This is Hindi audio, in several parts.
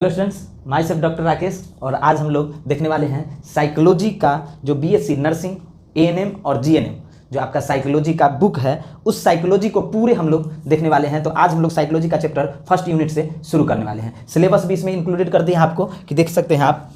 Hello students, my self doctor Rakesh और आज हम लोग देखने वाले हैं साइकोलॉजी का जो बीएससी नर्सिंग एएनएम और जीएनएम जो आपका साइकोलॉजी का बुक है उस साइकोलॉजी को पूरे हम लोग देखने वाले हैं। तो आज हम लोग साइकोलॉजी का चैप्टर फर्स्ट यूनिट से शुरू करने वाले हैं। सिलेबस भी इसमें इंक्लूडेड कर दिया आपको कि देख सकते हैं आप।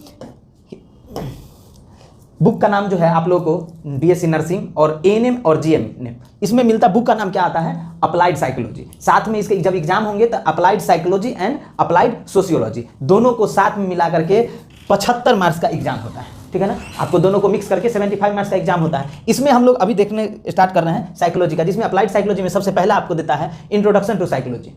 बुक का नाम जो है आप लोगों को बीएससी नर्सिंग और एएनएम और जीएनएम इसमें मिलता बुक का नाम क्या आता है, अप्लाइड साइकोलॉजी। साथ में इसके जब एग्जाम होंगे तो applied psychology and applied sociology दोनों को साथ में मिला करके 75 मार्क्स का एग्जाम होता है, ठीक है ना। आपको दोनों को मिक्स करके 75 मार्क्स का एग्जाम होता है। इसमें हम लोग अभी देखने स्टार्ट कर रहे हैं साइकोलॉजी का, जिसमें अप्लाइड साइकोलॉजी में सबसे पहला आपको देता है इंट्रोडक्शन टू साइकोलॉजी।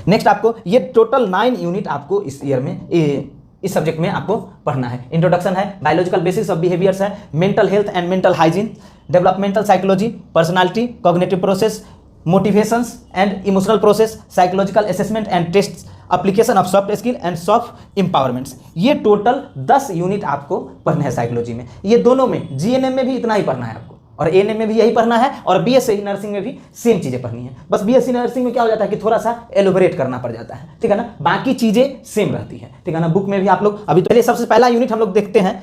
नेक्स्ट आपको ये टोटल 9 यूनिट आपको इस ईयर में इस सब्जेक्ट में आपको पढ़ना है। इंट्रोडक्शन है, बायोलॉजिकल बेसिस ऑफ बिहेवियर्स है, mental health and mental hygiene, developmental psychology, personality, cognitive process, motivations and emotional process, psychological assessment and test, application of soft skill and soft empowerments. ये टोटल 10 यूनिट आपको पढ़ना है साइकोलॉजी में। ये दोनों में जीएनएम में भी इतना ही पढ़ना है आपको और एएनएम में भी यही पढ़ना है और बीएससी नर्सिंग में भी सेम चीज़ें पढ़नी है। बस बीएससी नर्सिंग में क्या हो जाता है कि थोड़ा सा एलोबरेट करना पड़ जाता है, ठीक है ना। बाकी चीज़ें सेम रहती है, ठीक है ना। बुक में भी आप लोग अभी पहले सबसे पहला यूनिट हम लोग देखते हैं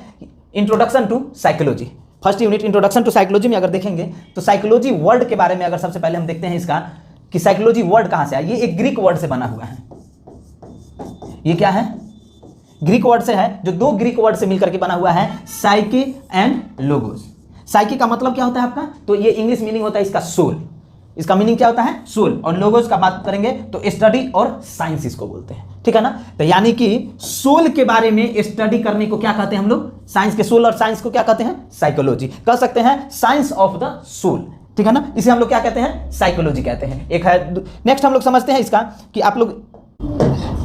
introduction to psychology. First unit introduction to psychology में अगर देखेंगे तो साइकोलॉजी वर्ड के बारे में अगर सबसे पहले हम देखते हैं इसका कि साइकोलॉजी वर्ड कहाँ से आया। ये एक ग्रीक वर्ड से बना हुआ है। ये क्या है? ग्रीक वर्ड से है, जो 2 ग्रीक वर्ड से मिलकर के बना हुआ है, साइके एंड लोगोस। साइकी का मतलब क्या होता है आपका, तो ये इंग्लिश मीनिंग होता है इसका सोल। इसका मीनिंग क्या होता है? सोल। और लोगोस का बात करेंगे तो स्टडी और साइंस इसको बोलते हैं, ठीक है ना। तो यानी कि सोल के बारे में स्टडी करने को क्या कहते हैं हम लोग? साइंस के सोल और साइंस को क्या कहते हैं? साइकोलॉजी। कह सकते हैं साइंस ऑफ द सोल, ठीक है ना। इसे हम लोग क्या कहते हैं? साइकोलॉजी कहते हैं। एक है। नेक्स्ट हम लोग समझते हैं इसका कि आप लोग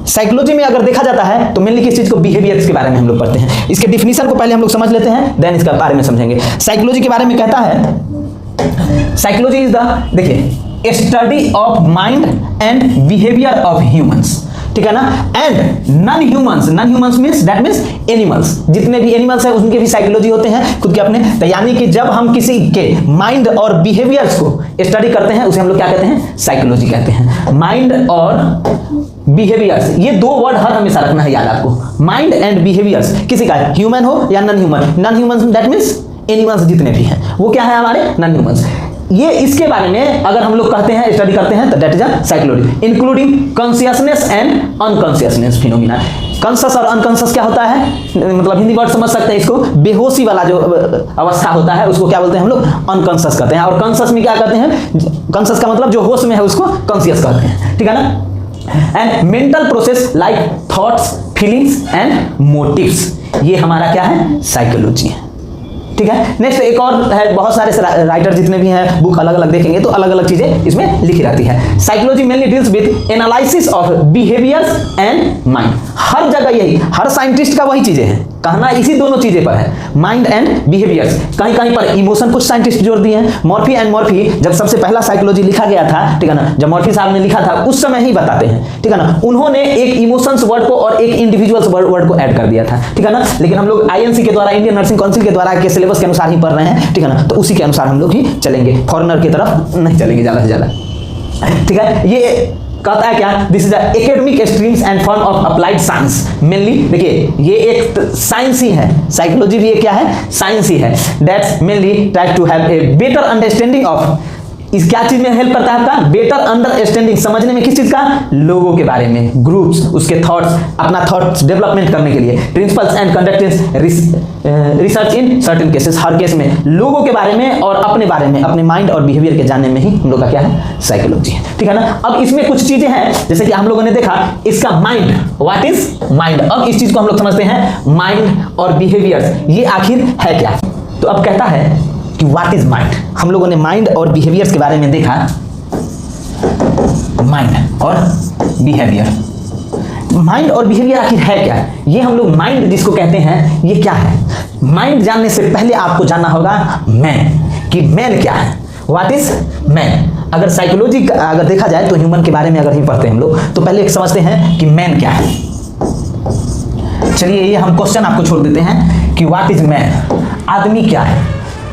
साइकोलॉजी में अगर देखा जाता है तो मेनली किस चीज को, बिहेवियर्स के बारे में हम लोग पढ़ते हैं। इसके डिफिनीशन को पहले हम लोग समझ लेते हैं, देन इसके बारे में समझेंगे। साइकोलॉजी के बारे में कहता है साइकोलॉजी इज द, देखिए, study of mind and behaviour of humans, ठीक है ना। And non humans means that means animals. जितने भी एनिमल्स हैं उनके भी साइकोलॉजी होते हैं खुद के अपने। तो यानी कि जब हम किसी के माइंड और बिहेवियर्स को स्टडी करते हैं उसे हम लोग क्या कहते हैं? साइकोलॉजी कहते हैं। माइंड और बिहेवियर्स, ये 2 वर्ड हर हमेशा रखना है याद आपको। माइंड एंड बिहेवियर्स किसी का, ह्यूमन हो या non human. Non human that means animals जितने भी हैं वो क्या है हमारे? Non humans. ये इसके बारे में अगर हम लोग कहते हैं, स्टडी करते हैं तो that is a psychology, including consciousness and unconsciousness phenomena. Conscious और अनकॉन्शियस क्या होता है, मतलब हिंदी वर्ड समझ सकते हैं इसको। बेहोशी वाला जो अवस्था होता है उसको क्या बोलते हैं हम लोग? अनकॉन्शियस कहते हैं। और कॉन्शियस में क्या कहते हैं? कॉन्शियस का मतलब जो होश में है उसको कॉन्शियस कहते हैं, ठीक है ना। And mental process like thoughts, feelings and motives, ये हमारा क्या है? साइकोलॉजी है, ठीक है। नेक्स्ट एक और है, बहुत सारे राइटर जितने भी हैं बुक अलग अलग देखेंगे तो अलग अलग चीजें इसमें लिखी रहती है। Psychology mainly deals with analysis of behaviours and mind. हर जगह यही, हर साइंटिस्ट का वही चीजें हैं, कहना इसी दोनों चीजें पर है, माइंड एंड बिहेवियर्स। कहीं कहीं पर इमोशन कुछ साइंटिस्ट जोड़ दिए हैं। मॉर्फी एंड मॉर्फी जब सबसे पहला साइकोलॉजी लिखा गया था, ठीक है ना, जब मॉर्फी साहब ने लिखा था उस समय ही बताते हैं, ठीक है ना। उन्होंने एक इमोशंस वर्ड को और एक इंडिविजुअल्स वर्ड को ऐड कर दिया था, ठीक है ना। लेकिन हम लोग आईएनसी के द्वारा, इंडियन नर्सिंग काउंसिल के द्वारा के सिलेबस के अनुसार ही पढ़ रहे हैं, ठीक है ना। तो उसी के अनुसार हम लोग ही चलेंगे, फॉरेनर की तरफ नहीं चलेंगे ज्यादा से ज्यादा, ठीक है। ये कहता है क्या? This is academic streams and form of applied science. Mainly देखिए ये एक साइंस ही है, साइकोलॉजी भी एक क्या है? साइंस ही है। That's mainly try to have a better understanding of, इस क्या चीज में हेल्प करता है आपका? बेटर अंडरस्टैंडिंग, समझने में किस चीज का? लोगों के बारे में, ग्रुप्स, उसके थॉट्स, अपना थॉट्स डेवलपमेंट करने के लिए। Principles and conductance research in certain cases, her case में लोगों के बारे में और अपने बारे में, अपने माइंड और बिहेवियर के जानने में ही हम लोग का क्या है? साइकोलॉजी है, ठीक है ना। अब इसमें कुछ चीजें हैं जैसे कि हम लोगों ने देखा इसका माइंड, व्हाट इज माइंड। अब इस चीज को हम लोग समझते हैं, माइंड और बिहेवियर्स ये आखिर है क्या। तो अब कहता है कि व्हाट इज माइंड। हम लोगों ने माइंड और बिहेवियर्स के बारे में देखा, माइंड और बिहेवियर। माइंड और बिहेवियर आखिर है क्या? ये हम लोग माइंड जिसको कहते हैं ये क्या है? माइंड जानने से पहले आपको जानना होगा मैन, कि मैन क्या है, व्हाट इज मैन। अगर साइकोलॉजी अगर देखा जाए तो ह्यूमन के बारे में अगर ही पढ़ते हैं हम लोग तो पहले समझते हैं कि मैन क्या है। चलिए ये हम क्वेश्चन आपको छोड़ देते हैं कि व्हाट इज मैन, आदमी क्या है,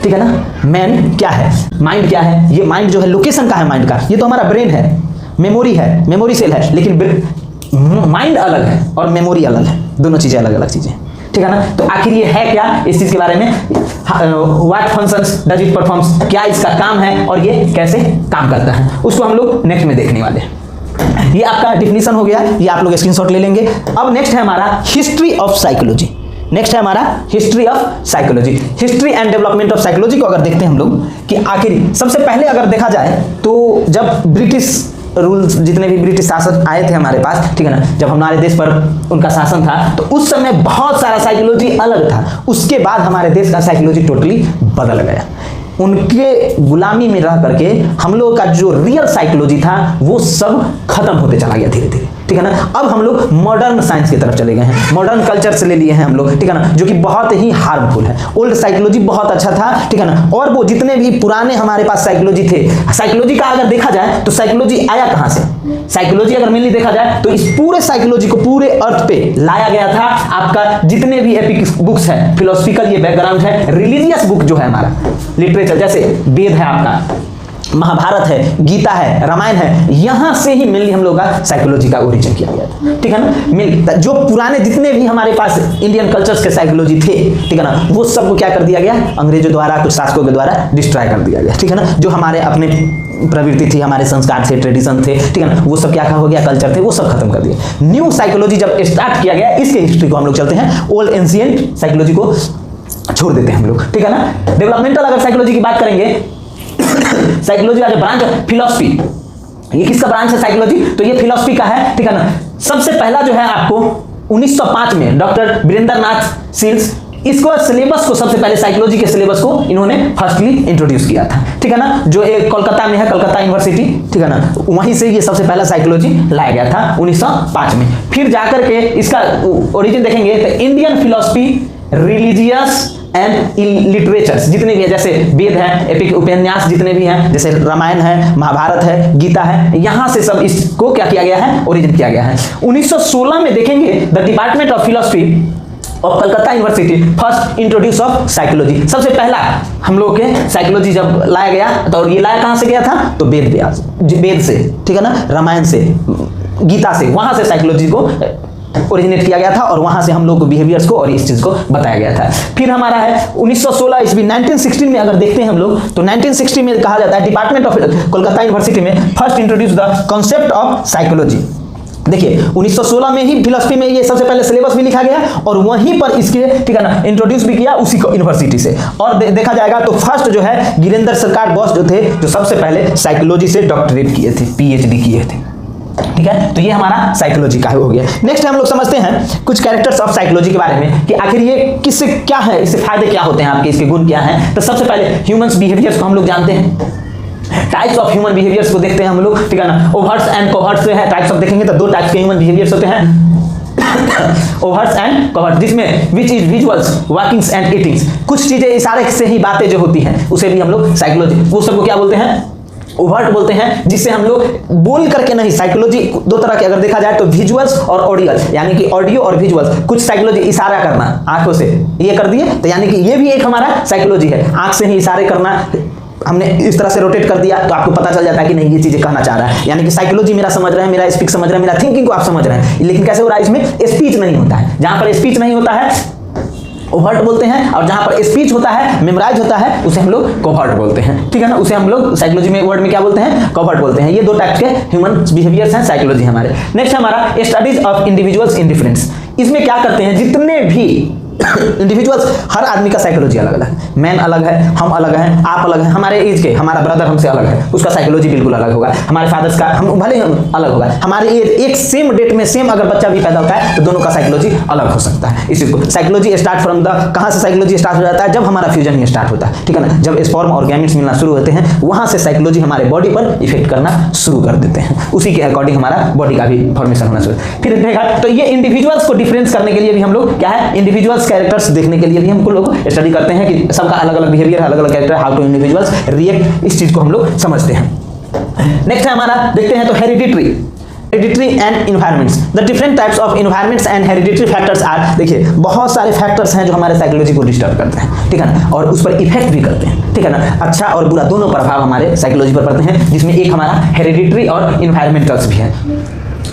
ठीक है ना। मैन क्या है, माइंड क्या है। ये माइंड जो है लोकेशन का है माइंड का, ये तो हमारा ब्रेन है, मेमोरी है, मेमोरी सेल है। लेकिन माइंड अलग है और मेमोरी अलग है, दोनों चीजें अलग अलग चीजें, ठीक है ना। तो आखिर ये है क्या, इस चीज के बारे में what functions does it performs, क्या इसका काम है और ये कैसे काम करता है, उसको हम लोग नेक्स्ट में देखने वाले हैं। ये आपका डिफिनीशन हो गया, ये आप लोग स्क्रीनशॉट ले लेंगे। अब नेक्स्ट है हमारा हिस्ट्री ऑफ साइकोलॉजी। नेक्स्ट है हमारा history of psychology. History and development of psychology को अगर देखते हैं हम लोग कि आखिर सबसे पहले अगर देखा जाए तो जब ब्रिटिश रूल्स, जितने भी ब्रिटिश शासक आए थे हमारे पास, ठीक है ना, जब हमारे देश पर उनका शासन था तो उस समय बहुत सारा साइकोलॉजी अलग था। उसके बाद हमारे देश का साइकोलॉजी टोटली बदल गया। उनके गुलामी में रह करके हम लोग का जो रियल साइकोलॉजी था वो सब खत्म होते चला गया धीरे धीरे, ठीक है ना। अब हम लोग मॉडर्न साइंस की तरफ चले गए हैं, मॉडर्न कल्चर से ले लिए हैं हम लोग, ठीक है ना, जो कि बहुत ही हार्मफुल है। ओल्ड साइकोलॉजी बहुत अच्छा था, ठीक है ना, और वो जितने भी पुराने हमारे पास साइकोलॉजी थे, साइकोलॉजी का अगर देखा जाए तो साइकोलॉजी आया कहां से, साइकोलॉजी अगर मेनली देखा जाए तो इस पूरे साइकोलॉजी को पूरे अर्थ पे लाया गया था। आपका जितने भी एपिक बुक्स है, फिलोसफिकल ये बैकग्राउंड है, रिलीजियस बुक जो है हमारा लिटरेचर, जैसे वेद है आपका, महाभारत है, गीता है, रामायण है, यहां से ही मेनली हम लोग का साइकोलॉजी का ओरिजिन किया गया था, ठीक है ना। जो पुराने जितने भी हमारे पास इंडियन कल्चर्स के साइकोलॉजी थे, ठीक है ना, वो सबको क्या कर दिया गया, अंग्रेजों द्वारा, कुछ शासकों के द्वारा डिस्ट्रॉय कर दिया गया, ठीक है ना। जो हमारे अपने प्रवृत्ति थी, हमारे संस्कार थे, ट्रेडिशन थे, ठीक है ना, वो सब क्या हो गया, कल्चर थे, वो सब खत्म कर दिए। न्यू साइकोलॉजी जब स्टार्ट किया गया, इसके हिस्ट्री को हम लोग चलते हैं, ओल्ड एंशिएंट साइकोलॉजी को छोड़ देते हैं हम लोग, ठीक है ना। डेवलपमेंटल अगर साइकोलॉजी की बात करेंगे, साइकोलॉजी का जो ब्रांच है फिलॉसफी, ये किसका ब्रांच है साइकोलॉजी, तो ये फिलॉसफी का है, ठीक है ना। सबसे पहला जो है आपको 1905 में डॉक्टर वीरेंद्रनाथ सील्स, इसको सिलेबस को सबसे पहले साइकोलॉजी के सिलेबस को इन्होंने फर्स्टली इंट्रोड्यूस किया था, ठीक है ना, जो एक कोलकाता में है, कोलकाता यूनिवर्सिटी, ठीक है ना, वहीं से ये सबसे पहला साइकोलॉजी लाया गया था 1905 में। फिर जाकर के इसका ओरिजिन देखेंगे तो Indian philosophy, religious and literatures जितने भी है, जैसे वेद है, एपिक उपन्यास जितने भी हैं, जैसे रामायण है, महाभारत है, गीता है, यहां से सब इसको क्या किया गया है, ओरिजिन किया गया है। 1916 में देखेंगे the department of philosophy of Calcutta university first introduce of psychology, सबसे पहला हम लोग के साइकोलॉजी जब लाया गया तो ये लाया कहां से गया था, तो वेद से, ठीक है ना, रामायण से, गीता से, वहां से साइकोलॉजी को ओरिजिनेट किया गया था और वहां से हम लोग को बिहेवियर्स को और इस चीज को बताया गया था। फिर हमारा है 1916 ईस्वी, 1916 में अगर देखते हैं हम लोग तो 1960 में कहा जाता है डिपार्टमेंट ऑफ कोलकाता यूनिवर्सिटी में first introduce the concept of psychology. देखिए 1916 में ही फिलॉसफी में ये सबसे पहले सिलेबस भी लिखा गया और वहीं पर इसके, ठीक है ना, इंट्रोड्यूस भी किया उसी यूनिवर्सिटी से। और देखा जाएगा तो फर्स्ट जो है गिरेंद्र सरकार बोस जो थे, जो सबसे पहले साइकोलॉजी से डॉक्टरेट किए थे, पीएचडी किए थे, ठीक है। तो ये हमारा साइकोलॉजी का हो गया। नेक्स्ट हम लोग समझते हैं कुछ कैरेक्टर्स ऑफ साइकोलॉजी के बारे में कि आखिर ये किससे क्या है, इससे फायदे क्या होते हैं आपके, इसके गुण क्या हैं। तो सबसे पहले ह्यूमंस बिहेवियर्स को हम लोग जानते हैं, टाइप्स ऑफ ह्यूमन बिहेवियर्स को देखते हैं हम लोग, ठीक है ना। ओवर्ट्स एंड कोवर्ट्स से है, टाइप्स ऑफ देखेंगे तो दो टाइप्स के ह्यूमन बिहेवियर्स होते हैं, ओवर्ट्स एंड कोवर्ट्स, जिसमें which is visuals, walkings and eatings, कुछ चीजें इशारे से ही बातें जो होती हैं उसे भी हम लोग साइकोलॉजी, वो सबको क्या बोलते हैं, ओवर्ट बोलते हैं, जिससे हम लोग बोल करके नहीं, साइकोलॉजी दो तरह के अगर देखा जाए तो विजुअल्स और ऑडियल, यानी कि ऑडियो और विजुअल्स। कुछ साइकोलॉजी इशारा करना आंखों से, ये कर दिए तो यानी कि ये भी एक हमारा साइकोलॉजी है, आंख से ही इशारे करना, हमने इस तरह से रोटेट कर दिया तो आपको पता चल जाता है कि नहीं ये चीजें कहना चाह रहा है, यानी कि साइकोलॉजी मेरा समझ रहे हैं, मेरा स्पीच समझ रहे हैं, मेरा थिंकिंग को आप समझ रहे हैं। लेकिन कैसे हो रहा है, इसमें स्पीच नहीं होता है, जहां पर स्पीच नहीं होता है ओवर्ट बोलते हैं, और जहां पर स्पीच होता है, मेमोराइज होता है, उसे हम लोग कोवर्ट बोलते हैं, ठीक है ना। उसे हम लोग साइकोलॉजी में वर्ड में क्या बोलते हैं, कोवर्ट बोलते हैं। ये दो टाइप के ह्यूमन बिहेवियर्स हैं साइकोलॉजी हमारे। नेक्स्ट हमारा studies of individuals in difference, इसमें क्या करते हैं, जितने भी इंडिविजुअल्स, हर आदमी का साइकोलॉजी अलग अलग है, मैन अलग है, हम अलग हैं, आप अलग हैं, हमारे एज के, हमारा ब्रदर हमसे अलग है, उसका साइकोलॉजी बिल्कुल अलग होगा, हमारे फादर्स का हम भले अलग होगा, हमारे एज एक सेम डेट में सेम अगर बच्चा भी पैदा होता है तो दोनों का साइकोलॉजी अलग हो सकता है। इसी को साइकोलॉजी स्टार्ट फ्रॉम द, कहां से साइकोलॉजी स्टार्ट हो जाता है, जब हमारा फ्यूजन स्टार्ट होता है, ठीक है ना, जब स्पर्म और गैमेट्स मिलना शुरू होते हैं, वहां से साइकोलॉजी हमारे बॉडी पर इफेक्ट करना शुरू कर देते हैं, उसी के अकॉर्डिंग हमारा बॉडी का भी फॉर्मेशन होना शुरू। फिर देखा तो ये इंडिविजुअल्स को डिफरेंस करने के लिए भी हम लोग क्या है, इंडिविजुअल्स कैरेक्टर्स देखने के लिए भी हमको लोग स्टडी करते हैं कि सबका अलग अलग बिहेवियर, अलग अलग character, how to individuals react, इस चीज को हम लोग समझते हैं। नेक्स्ट है हमारा, देखते हैं तो hereditary and environments, the different types of environments and hereditary factors are, देखिए बहुत सारे फैक्टर्स हैं जो हमारे साइकोलॉजी को डिस्टर्ब करते हैं, ठीक है ना, और उस पर इफेक्ट भी करते हैं, ठीक है ना, अच्छा और बुरा दोनों प्रभाव हमारे साइकोलॉजी पर पड़ते हैं, जिसमें एक हमारा हेरिडिटरी और इन्वायरमेंटल्स भी है।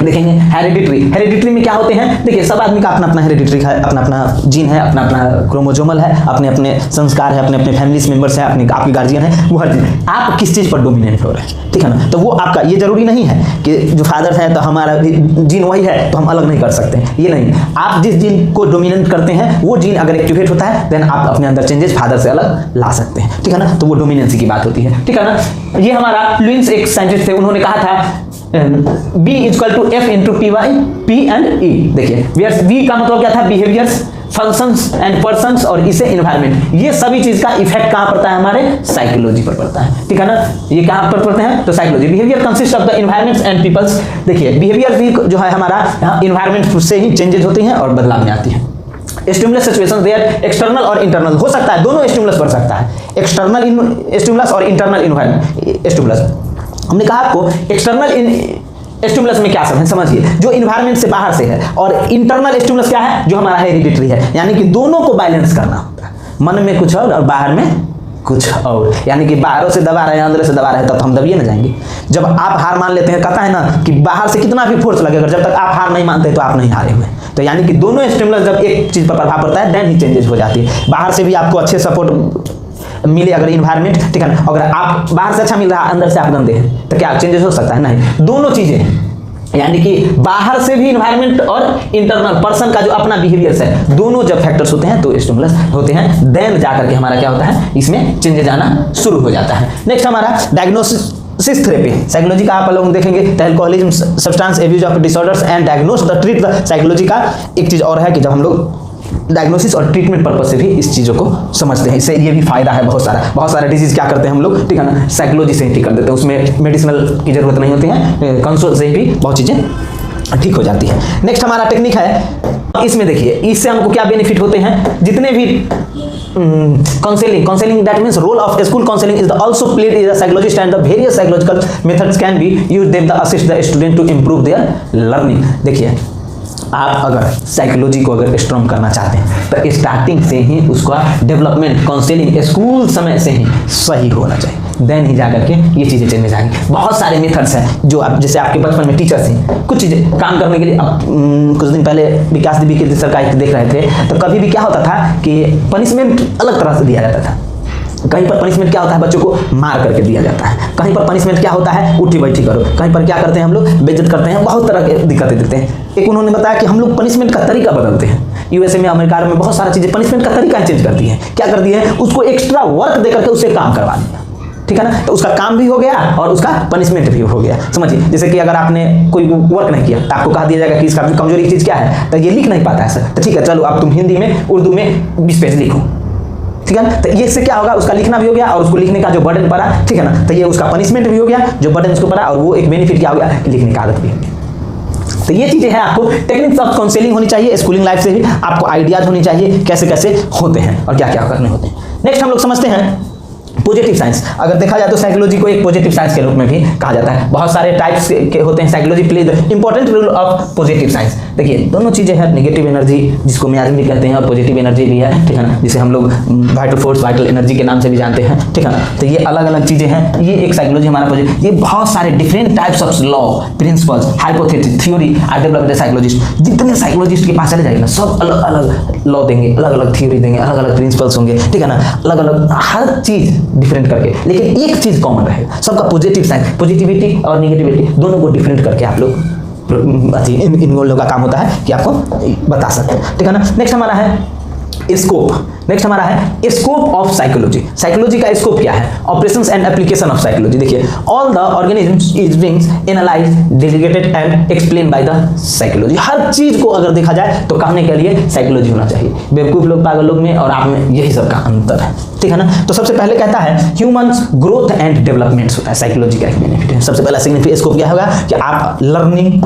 देखेंगे हेरिडिटरी में क्या होते हैं, देखिए सब आदमी का अपना अपना हेरिडिटरी है, अपना अपना जीन है, अपना अपना क्रोमोजोमल है, अपने अपने संस्कार है, अपने अपने फैमिली मेंबर्स है, अपने आपके गार्जियन है, वो हर चीज आप किस चीज़ पर डोमिनेट हो रहे हैं, ठीक है ना। तो वो आपका, ये जरूरी नहीं है कि जो फादर है तो हमारा जीन वही है तो हम अलग नहीं कर सकते, ये नहीं। आप जिस जीन को डोमिनेट करते हैं वो जीन अगर एक्टिवेट होता है देन आप अपने अंदर चेंजेस फादर से अलग ला सकते हैं, ठीक है ना। तो वो डोमिनेंसी की बात होती है, ठीक है ना। ये हमारा लुइस एक साइंटिस्ट थे, उन्होंने कहा था B equal to F into P Y P and E। देखिए B का मतलब क्या था, बिहेवियर्स, फंक्शंस एंड पर्सन्स और इसे इन्वायरमेंट। ये सभी चीज का इफेक्ट कहां पड़ता है, हमारे साइकोलॉजी पर पड़ता है, ठीक है ना। ये कहां पर पड़ते हैं, तो psychology. Behaviour consist of the environments and peoples. देखिए बिहेवियर भी जो है हमारा इन्वायरमेंट से ही चेंजेस होती हैं और बदलाव में आती है। स्टिमुलस सिचुएशन देयर एक्सटर्नल और इंटरनल हो सकता है, दोनों स्टिमुलस बढ़ सकता है, एक्सटर्नल स्टिमुलस और इंटरनल इन्वायरमेंट स्टिमुलस। हमने कहा आपको एक्सटर्नल स्टिमुलस में क्या सब है, समझिए, जो इन्वायरमेंट से बाहर से है, और इंटरनल स्टिमुलस क्या है, जो हमारा हेरिडिटरी है, यानी कि दोनों को बैलेंस करना होता है, मन में कुछ और बाहर में कुछ और, यानी कि बाहरों से दबा रहे हैं अंदर से दबा रहे हैं, तब तो हम दबिए ना जाएंगे। जब आप हार मान लेते हैं, कहता है ना कि बाहर से कितना भी फोर्स लगेगा, जब तक आप हार नहीं मानते तो आप नहीं हारे हुए। तो यानी कि दोनों स्टिमुलस जब एक चीज पर प्रभाव पड़ता है देन ही चेंजेस हो जाती है। बाहर से भी आपको अच्छे सपोर्ट मिले अगर इन्वायरमेंट, ठीक है ना, अगर आप बाहर से अच्छा मिल रहा है अंदर से आप गंदे हैं, तो क्या चेंजेस हो सकता है, नहीं। दोनों चीजें हैं, यानी कि बाहर से भी इन्वायरमेंट और इंटरनल पर्सन का जो अपना बिहेवियर्स है, दोनों जब फैक्टर्स होते हैं तो स्टिमुलस होते हैं, देन जाकर के हमारा क्या होता है, इसमें चेंजेस आना शुरू हो जाता है। नेक्स्ट हमारा डायग्नोसिस थेरेपी। साइकोलॉजी का आप लोग देखेंगे, alcoholism, substance abuse of disorders and diagnose the treat the. Psychology का एक चीज और है कि जब हम लोग डायग्नोसिस और ट्रीटमेंट पर्पस से भी इस चीज़ों को समझते हैं, इससे ये भी फायदा है बहुत सारा डिजीज क्या करते हैं हम लोग, ठीक है ना, साइकोलॉजी से ही ठीक कर देते हैं, उसमें मेडिसिनल की जरूरत नहीं होती है, कंसल्ट से भी बहुत चीज़ें ठीक हो जाती है। नेक्स्ट हमारा टेक्निक है, इसमें देखिए इससे हमको क्या बेनिफिट होते हैं, जितने भी counseling that means role of school counseling is also played in the psychologist and the various psychological methods can be used them to assist the student to improve their learning। देखिए आप अगर साइकोलॉजी को अगर स्ट्रॉन्ग करना चाहते हैं तो स्टार्टिंग से ही उसका डेवलपमेंट काउंसलिंग स्कूल समय से ही सही होना चाहिए, देन ही जाकर के ये चीज़ें चलने जाएंगी। बहुत सारे मेथड्स हैं जो आप, जैसे आपके बचपन में टीचर्स हैं कुछ चीज़ें काम करने के लिए, अब कुछ दिन पहले विकास देवी के सर का देख रहे थे, तो कभी भी क्या होता था कि पनिशमेंट अलग तरह से दिया जाता था। कहीं पर पनिशमेंट क्या होता है, बच्चों को मार करके दिया जाता है, कहीं पर पनिशमेंट क्या होता है, उठी बैठी करो, कहीं पर क्या करते हैं हम लोग, बेइज्जत करते हैं, बहुत तरह की दिक्कतें देते हैं। एक उन्होंने बताया कि हम लोग पनिशमेंट का तरीका बदलते हैं। यूएसए में, अमेरिका में बहुत सारी चीज़ें पनिशमेंट का तरीका चेंज कर दी है। क्या कर दिए हैं, उसको एक्स्ट्रा वर्क देकर के उससे काम करवा दिया, ठीक है ना, तो उसका काम भी हो गया और उसका पनिशमेंट भी हो गया। समझिए, जैसे कि अगर आपने कोई वर्क नहीं किया तो आपको कहा दिया जाएगा कि इसका कमजोरी चीज़ क्या है, तो ये लिख नहीं पाता है सर, तो ठीक है चलो अब तुम हिंदी में उर्दू में 20 पेज लिखो, ठीक है ना। तो ये से क्या होगा, उसका लिखना भी हो गया और उसको लिखने का जो बर्डन पड़ा, ठीक है ना, तो ये उसका पनिशमेंट भी हो गया, जो बर्डन उसको पड़ा, और वो एक बेनिफिट क्या हो गया, लिखने का आदत भी हो गया। तो ये चीजें हैं, आपको टेक्निक्स ऑफ काउंसलिंग होनी चाहिए, स्कूलिंग लाइफ से भी आपको आइडियाज होनी चाहिए कैसे कैसे होते हैं और क्या क्या करने होते हैं। नेक्स्ट हम लोग समझते हैं पॉजिटिव साइंस। अगर देखा जाए तो साइकोलॉजी को एक पॉजिटिव साइंस के रूप में भी कहा जाता है। बहुत सारे टाइप्स के होते हैं, psychology play the important role of positive science. देखिए दोनों चीजें हैं, नेगेटिव एनर्जी जिसको मियाजिम भी कहते हैं और पॉजिटिव एनर्जी भी है, ठीक है ना, जिसे हम लोग वाइटल फोर्स, वाइटल एनर्जी के नाम से भी जानते हैं, ठीक है ना। तो ये अलग अलग चीजें हैं, ये एक साइकोलॉजी हमारा पॉजिटिव। ये बहुत सारे different types of law, principles, hypothesis, theory are developed by psychologist. जितने साइकोलॉजिस्ट के पास चले जाएंगे सब अलग अलग लॉ देंगे, अलग अलग थ्योरी देंगे, अलग अलग प्रिंसिपल्स होंगे, ठीक है ना, अलग अलग हर चीज डिफरेंट करके, लेकिन एक चीज कॉमन रहेगा सबका, पॉजिटिव साइंस। पॉजिटिविटी और नेगेटिविटी दोनों को डिफरेंट करके आप लोग इन लोगों का काम होता है कि आपको बता सकते हैं, ठीक है ना। नेक्स्ट हमारा है स्कोप। नेक्स्ट हमारा है स्कोप ऑफ साइकोलॉजी। साइकोलॉजी का स्कोप क्या है, operations and application of psychology. देखिए all the organisms is being analysed, delegated and explain by the psychology. हर चीज को अगर देखा जाए तो कहने के लिए साइकोलॉजी होना चाहिए। बेवकूफ लोग, पागल लोग में और आप में यही सब का अंतर है, ठीक है ना। तो सबसे पहले कहता है ह्यूमंस ग्रोथ एंड डेवलपमेंट होता है, साइकोलॉजी का एक बेनिफिट है। सबसे पहला सिग्निफिकेंट स्कोप क्या होगा कि आप लर्निंग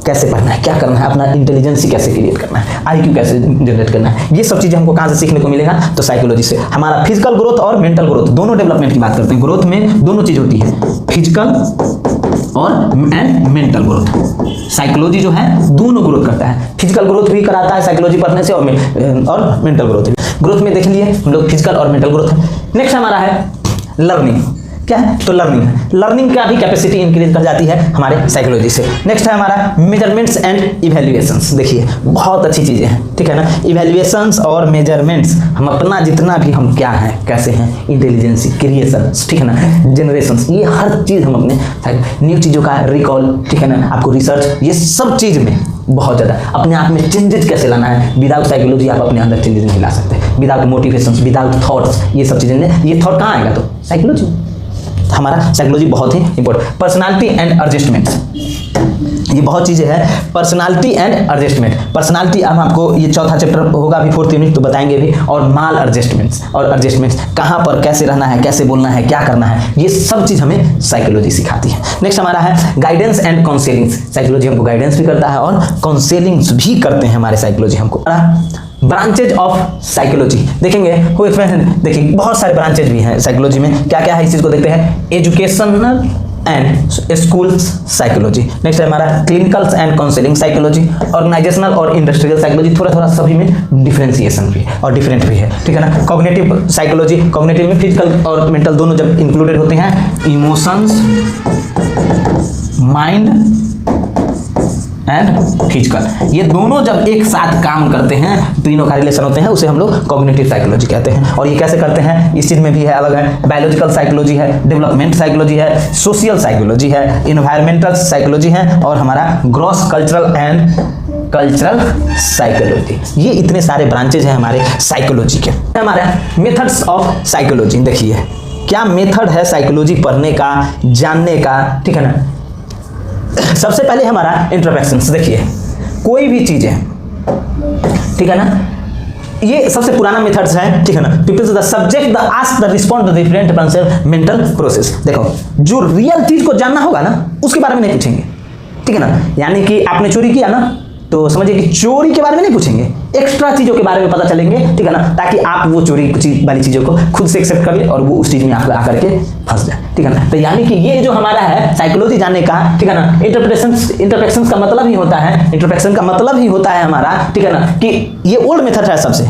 कैसे पढ़ना है, क्या करना है, अपना इंटेलिजेंस कैसे क्रिएट करना है, आईक्यू कैसे जनरेट करना है, ये सब चीजें हमको कहाँ से सीखने को मिलेगा, तो साइकोलॉजी से। हमारा फिजिकल ग्रोथ और मेंटल ग्रोथ दोनों डेवलपमेंट की बात करते हैं। ग्रोथ में दोनों चीज होती है, फिजिकल और एंड मेंटल ग्रोथ। साइकोलॉजी जो है दोनों ग्रोथ करता है, फिजिकल ग्रोथ भी कराता है साइकोलॉजी पढ़ने से और मेंटल ग्रोथ भी। ग्रोथ में देख लिए हम लोग फिजिकल और मेंटल ग्रोथ है। नेक्स्ट हमारा है लर्निंग। क्या है, तो लर्निंग है। लर्निंग का भी कैपेसिटी इंक्रीज कर जाती है हमारे साइकोलॉजी से। नेक्स्ट है हमारा मेजरमेंट्स एंड इवैल्यूएशंस। देखिए बहुत अच्छी चीजें हैं, ठीक है ना। इवैल्यूएशंस और मेजरमेंट्स, हम अपना जितना भी हम क्या हैं, कैसे हैं, इंटेलिजेंसी, क्रिएशन, ठीक है ना, जनरेशंस, ये हर चीज हम अपने न्यू चीजों का रिकॉल, ठीक है ना, आपको रिसर्च, ये सब चीज में बहुत ज़्यादा अपने आप में चेंजेस कैसे लाना है। विदाउट साइकोलॉजी आप अपने अंदर चेंजेस नहीं ला सकते, विदाउट मोटिवेशंस, विदाउट थॉट्स, ये सब चीज़ें, ये थॉट कहाँ आएगा, तो साइकोलॉजी। हमारा साइकोलॉजी बहुत ही इंपॉर्टेंट। पर्सनालिटी एंड एडजस्टमेंट्स, ये बहुत चीज़ें हैं। पर्सनालिटी एंड एडजस्टमेंट, पर्सनालिटी अब आपको ये चौथा चैप्टर होगा अभी 4th यूनिट, तो बताएंगे भी। और माल एडजस्टमेंट्स, और एडजस्टमेंट्स कहाँ पर कैसे रहना है, कैसे बोलना है, क्या करना है, ये सब चीज़ हमें साइकोलॉजी सिखाती है। नेक्स्ट हमारा है गाइडेंस एंड काउंसलिंग। साइकोलॉजी हमको गाइडेंस भी करता है और काउंसलिंग्स भी करते हैं हमारे साइकोलॉजी हमको। ब्रांचेज ऑफ साइकोलॉजी देखेंगे, देखिए बहुत सारे ब्रांचेज भी हैं साइकोलॉजी में। क्या क्या है इस चीज़ को देखते हैं। Educational and schools psychology. Next है हमारा clinicals and counselling psychology, organisational और इंडस्ट्रियल साइकोलॉजी। थोड़ा थोड़ा सभी में डिफरेंशिएशन भी है और डिफरेंट भी है, ठीक है ना। कॉग्निटिव साइकोलॉजी, कॉग्निटिव में फिजिकल और मेंटल दोनों जब इंक्लूडेड होते हैं। इमोशंस, माइंड एंड फिजिकल, ये दोनों जब एक साथ काम करते हैं, तीनों का रिलेशन होते हैं, उसे हम लोग कॉग्निटिव साइकोलॉजी कहते हैं। और ये कैसे करते हैं, इस चीज में भी है, अलग है। बायोलॉजिकल साइकोलॉजी है, डेवलपमेंट साइकोलॉजी है, सोशल साइकोलॉजी है, इन्वायरमेंटल साइकोलॉजी है, और हमारा gross cultural and cultural psychology. ये इतने सारे ब्रांचेज हैं हमारे साइकोलॉजी के। हमारा मेथड्स ऑफ साइकोलॉजी, देखिए क्या मेथड है साइकोलॉजी पढ़ने का, जानने का, ठीक है ना। सबसे पहले हमारा इंट्रोडक्शंस, देखिए कोई भी चीज है, ठीक है ना, ये सबसे पुराना मेथड्स है, ठीक है ना। Peoples the subject the ask the respond the different mental process. देखो जो रियल चीज को जानना होगा ना, उसके बारे में नहीं पूछेंगे, ठीक है ना। यानी कि आपने चोरी किया ना, तो समझिए कि चोरी के बारे में नहीं पूछेंगे, एक्स्ट्रा चीजों के बारे में पता चलेंगे, ठीक है ना, ताकि आप वो चोरी वाली चीजों को खुद से एक्सेप्ट कर ले और वो उस चीज में आप आकर के फंस जाए, ठीक है ना। तो यानी कि ये जो हमारा है साइकोलॉजी जानने का, ठीक है ना, इंटरप्रेशन का मतलब ही होता है, इंटरप्रेशन का मतलब ही होता है हमारा, ठीक है ना, कि ये ओल्ड मेथड है सबसे,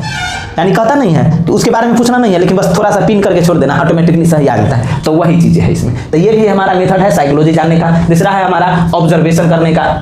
यानी कहता नहीं है तो उसके बारे में पूछना नहीं है, लेकिन बस थोड़ा सा पिन करके छोड़ देना, ऑटोमेटिकली सही आ जाता है। तो वही चीजें है इसमें। तो ये भी हमारा मेथड है साइकोलॉजी जानने का। दूसरा है हमारा ऑब्जर्वेशन करने का।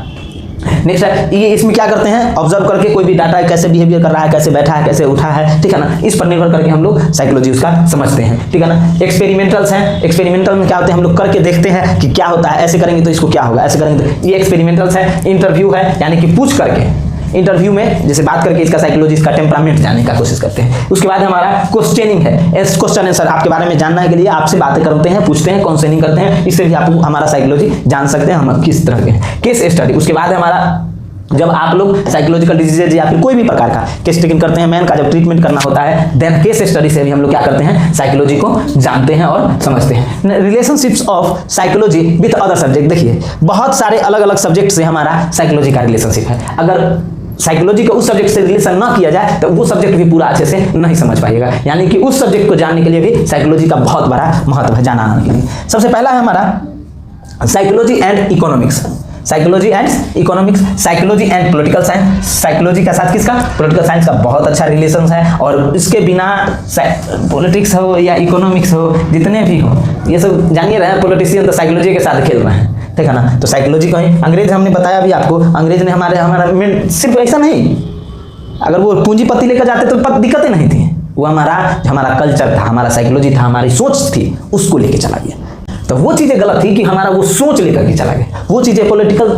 नेक्स्ट है ये, इसमें क्या करते हैं, ऑब्जर्व करके कोई भी डाटा कैसे बिहेवियर कर रहा है, कैसे बैठा है, कैसे उठा है, ठीक है ना, इस पर निर्भर करके हम लोग साइकोलॉजी उसका समझते हैं, ठीक है ना। एक्सपेरिमेंटल्स हैं, एक्सपेरिमेंटल में क्या होते हैं, हम लोग करके देखते हैं कि क्या होता है, ऐसे करेंगे तो इसको क्या होगा, ऐसे करेंगे तो, ये एक्सपेरिमेंटल्स है। इंटरव्यू है, यानी कि पूछ करके, इंटरव्यू में जैसे बात करके इसका साइकोलॉजी, इसका टेम्परामेंट जानने का कोशिश करते हैं। उसके बाद हमारा क्वेश्चनिंग है, क्वेश्चन आंसर आपके बारे में जानने के लिए आपसे बातें करते हैं, पूछते हैं, काउंसलिंग करते हैं, इससे भी आप हमारा साइकोलॉजी जान सकते हैं हम किस तरह के हैं। केस स्टडी, उसके बाद हमारा जब आप लोग साइकोलॉजिकल डिजीजेज या फिर कोई भी प्रकार का केस टेकिंग करते हैं, मैन का जब ट्रीटमेंट करना होता है, देन केस स्टडी से भी हम लोग क्या करते हैं, साइकोलॉजी को जानते हैं और समझते हैं। Relationships of psychology with other subject, देखिए बहुत सारे अलग अलग सब्जेक्ट से हमारा साइकोलॉजी का रिलेशनशिप है। अगर साइकोलॉजी को उस सब्जेक्ट से रिलेशन ना किया जाए तो वो सब्जेक्ट भी पूरा अच्छे से नहीं समझ पाएगा। यानी कि उस सब्जेक्ट को जानने के लिए भी साइकोलॉजी का बहुत बड़ा महत्व है जानने के लिए। सबसे पहला है हमारा psychology and economics. Psychology and economics, psychology and political science. Psychology का साथ किसका, पॉलिटिकल साइंस का बहुत अच्छा रिलेशन है, और इसके बिना पॉलिटिक्स हो या इकोनॉमिक्स हो, जितने भी हो, ये सब जानिए रहे हैं, पॉलिटिशियन तो साइकोलॉजी के साथ खेल रहे हैं, ठीक है ना। तो साइकोलॉजी को अंग्रेज, हमने बताया भी आपको, अंग्रेज ने हमारा सिर्फ ऐसा नहीं, अगर वो पूंजीपति लेकर जाते तो दिक्कतें नहीं थी, वो हमारा कल्चर था, हमारा साइकोलॉजी था, हमारी सोच थी, उसको लेके चला गया। तो वो चीजें गलत थी कि हमारा वो सोच लेकर के चला गया, वो चीजें पॉलिटिकल,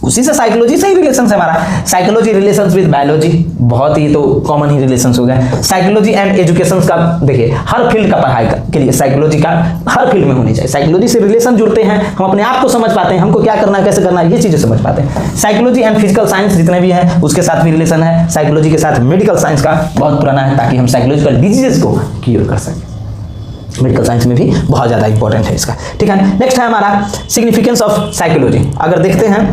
उसी से साइकोलॉजी से ही रिलेशन है हमारा। साइकोलॉजी रिलेशंस विद बायोलॉजी, बहुत ही तो कॉमन ही रिलेशंस हो गए। साइकोलॉजी एंड एजुकेशन का, देखिए हर फील्ड का पढ़ाई के लिए साइकोलॉजी का हर फील्ड में होनी चाहिए। साइकोलॉजी से रिलेशन जुड़ते हैं, हम अपने आप को समझ पाते हैं, हमको क्या करना है, कैसे करना है, ये चीजें समझ पाते हैं। साइकोलॉजी एंड फिजिकल साइंस जितने भी हैं उसके साथ भी रिलेशन है। साइकोलॉजी के साथ मेडिकल साइंस का बहुत पुराना है, ताकि हम साइकोलॉजिकल डिजीजेस को क्योर कर सकें। मेडिकल साइंस में भी बहुत ज़्यादा इंपॉर्टेंट है इसका, ठीक है। नेक्स्ट है हमारा सिग्निफिकेंस ऑफ साइकोलॉजी। अगर देखते हैं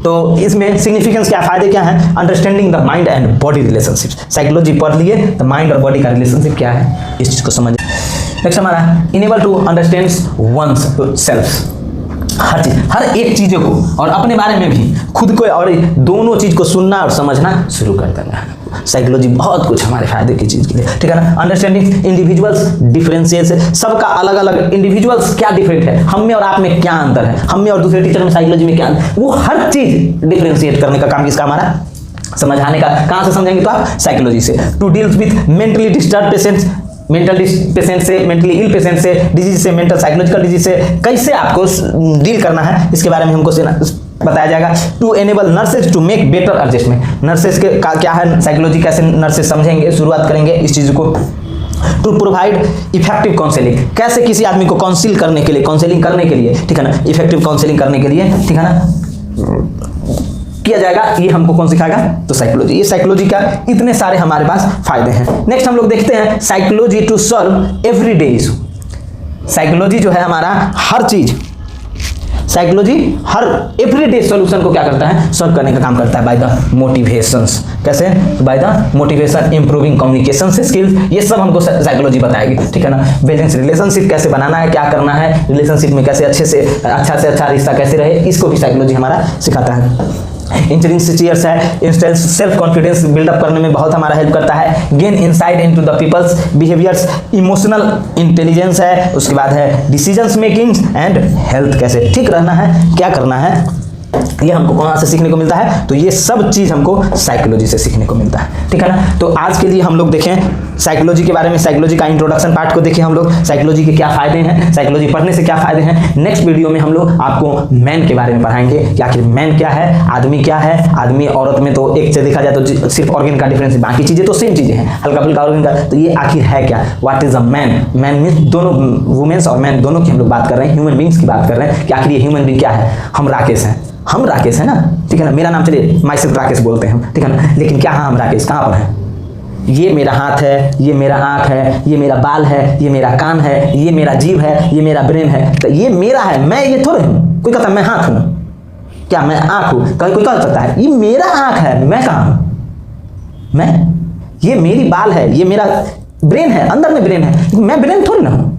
तो इसमें सिग्निफिकेंस क्या, फायदे क्या हैं, understanding the mind and body relationship. Psychology पढ़ लिए तो माइंड और बॉडी का रिलेशनशिप क्या है, इस चीज़ को समझ। नेक्स्ट हमारा enable to understand one's self. हर चीज, हर एक चीज़ों को और अपने बारे में भी खुद को और दोनों चीज़ को सुनना और समझना शुरू कर देना। साइकोलॉजी बहुत कुछ हमारे फायदे की चीज़ के लिए, ठीक है ना। अंडरस्टैंडिंग इंडिविजुअल्स डिफरेंशिएट्स, सबका अलग अलग इंडिविजुअल्स क्या डिफरेंट है, हम में और आप में क्या अंतर है, हम में और दूसरे टीचर में साइकोलॉजी में क्या अंतर, वो हर चीज़ डिफरेंशिएट करने का काम किसका, हमारा, समझाने का। कहाँ से समझेंगे तो आप, साइकोलॉजी से। To deals with mentally disturb patients, mental patient से, मेंटली इल पेशेंट से, डिजीज से, मेंटल साइकोलॉजिकल डिजीज से कैसे आपको डील करना है, इसके बारे में हमको बताया जाएगा। To enable nurses to make better adjustment, nurses के क्या है, साइकोलॉजी कैसे नर्सेज समझेंगे, शुरुआत करेंगे इस चीज़ को। टू प्रोवाइड इफेक्टिव काउंसलिंग, कैसे किसी आदमी को काउंसिल करने के लिए, काउंसलिंग करने के लिए, ठीक है ना, इफेक्टिव काउंसलिंग करने के लिए, ठीक है ना, किया जाएगा, ये हमको कौन सिखाएगा, तो साइकोलॉजी। ये साइकोलॉजी का इतने सारे हमारे पास फायदे हैं। नेक्स्ट हम लोग देखते हैं psychology to solve everyday issue. Psychology जो है हमारा हर चीज, साइकोलॉजी हर एवरीडे सॉल्यूशन को क्या करता है, सॉल्व करने का काम करता है बाय द मोटिवेशंस। कैसे, by the motivation, improving communication skills, ये सब हमको साइकोलॉजी बताएगी, ठीक है ना। बैलेंस रिलेशनशिप कैसे बनाना है, क्या करना है, रिलेशनशिप में कैसे अच्छे से अच्छा रिश्ता कैसे रहे, इसको भी साइकोलॉजी हमारा सिखाता है। इंटेलिजेंस है, इंस्टेंस सेल्फ कॉन्फिडेंस बिल्डअप करने में बहुत हमारा हेल्प करता है। Gain insight into the peoples behaviours, emotional intelligence है, उसके बाद है डिसीजंस मेकिंग एंड हेल्थ, कैसे ठीक रहना है, क्या करना है, ये हमको कहाँ से सीखने को मिलता है, तो ये सब चीज़ हमको साइकोलॉजी से सीखने को मिलता है, ठीक है ना। तो आज के लिए हम लोग देखें साइकोलॉजी के बारे में, साइकोलॉजी का इंट्रोडक्शन पार्ट को देखें हम लोग, साइकोलॉजी के क्या फायदे हैं, साइकोलॉजी पढ़ने से क्या फायदे हैं। नेक्स्ट वीडियो में हम लोग आपको मैन के बारे में पढ़ाएंगे कि आखिर मैन क्या है, आदमी क्या है। आदमी औरत में तो एक से देखा जाए तो सिर्फ ऑर्गन का डिफरेंस है, बाकी चीज़ें तो सेम चीज़ें हैं, हल्का फुल्का ऑर्गन का, तो ये आखिर है क्या, what is a man. Man means दोनों, वुमेन्स और मैन दोनों की हम लोग बात कर रहे हैं, ह्यूमन बींग्स की बात कर रहे हैं कि आखिर ये ह्यूमन बींग क्या है। हम राकेश हैं, हम राकेश है ना, ठीक है ना, मेरा नाम चलिए माई सिर्फ राकेश बोलते हैं हम, ठीक है ना, लेकिन क्या हम राकेश कहाँ पर हैं, ये मेरा हाथ है, ये मेरा आँख है, ये मेरा बाल है, ये मेरा कान है, ये मेरा जीभ है, ये मेरा ब्रेन है, तो ये मेरा है, मैं ये थोड़े हूँ। कोई कहता है मैं हाथ हूँ, क्या मैं आँख हूँ, कहीं कोई कह सकता है ये मेरा आँख है, मैं कहाँ हूँ, मैं, ये मेरी बाल है, ये मेरा ब्रेन है, अंदर में ब्रेन है, मैं ब्रेन थोड़ी ना हूँ,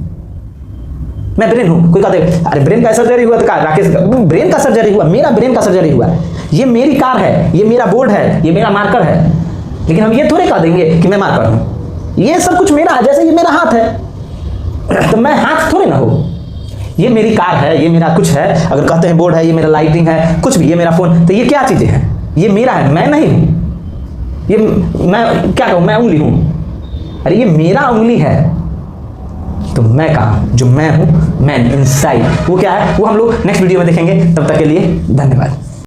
मैं ब्रेन हूँ। कोई कहते हैं अरे ब्रेन का सर्जरी हुआ, तो कहा राकेश ब्रेन का सर्जरी हुआ, मेरा ब्रेन का सर्जरी हुआ, ये मेरी कार है, ये मेरा बोर्ड है, ये मेरा मार्कर है, लेकिन हम ये थोड़े कह देंगे कि मैं मार्कर हूँ, ये सब कुछ मेरा है, जैसे ये मेरा हाथ है तो मैं हाथ थोड़े ना हो, ये मेरी कार है, ये मेरा कुछ है, अगर कहते हैं बोर्ड है, ये मेरा लाइटिंग है, कुछ भी, ये मेरा फोन, तो ये क्या चीज़ें हैं, ये मेरा है, मैं नहीं हूँ, ये मैं क्या कहूँ, मैं उंगली हूँ, अरे ये मेरा उंगली है, तो मैं कहाँ, जो मैं हूँ, मैन इनसाइड, वो क्या है, वो हम लोग नेक्स्ट वीडियो में देखेंगे। तब तक के लिए धन्यवाद।